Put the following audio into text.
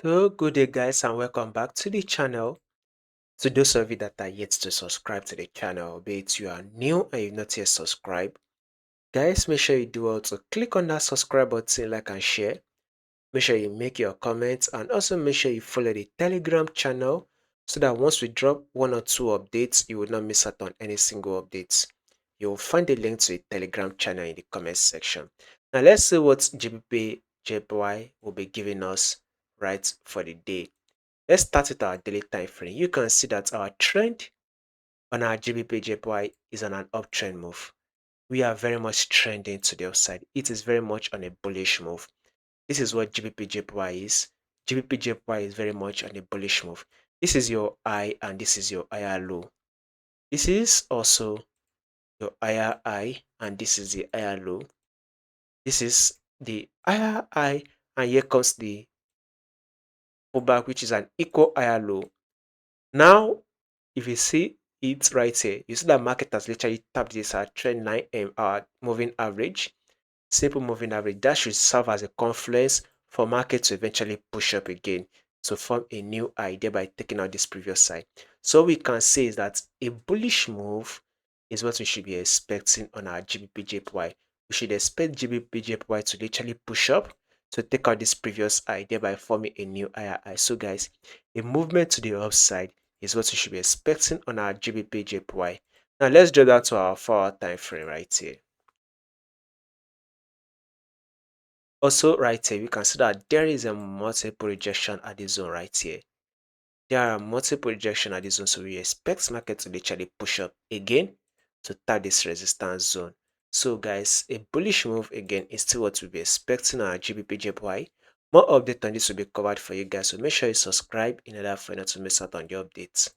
So good day guys and welcome back to the channel. To those of you that are yet to subscribe to the channel, be it you are new and you've not yet subscribed, guys, make sure you do also click on that subscribe button, like and share. Make sure you make your comments and also make sure you follow the Telegram channel so that once we drop one or two updates, you will not miss out on any single updates. You'll find the link to the Telegram channel in the comment section. Now let's see what GBPJPY will be giving us right for the day. Let's start with our daily time frame. You can see that our trend on our GBPJPY is on an uptrend move. We are very much trending to the upside. It is very much on a bullish move. This is what GBPJPY is. GBPJPY is very much on a bullish move. This is your high and this is your higher low. This is also your higher high and this is the higher low. This is the higher high and here comes the pullback, which is an equal higher low. Now, if you see it right here, you see that market has literally tapped this trend line and our moving average, simple moving average. That should serve as a confluence for market to eventually push up again to form a new high, thereby taking out this previous side. So we can say is that a bullish move is what we should be expecting on our GBPJPY. We should expect GBPJPY to literally push up to take out this previous high, thereby forming a new higher high. So guys, a movement to the upside is what we should be expecting on our GBPJPY. Now let's draw that to our 4-hour time frame right here. Also right here, we can see that there is a multiple rejection at the zone right here. There are multiple rejection at the zone, so we expect market to literally push up again to tap this resistance zone. So guys, a bullish move again is still what we'll be expecting on our GBPJPY. More update on this will be covered for you guys, so make sure you subscribe in order for you not to miss out on the updates.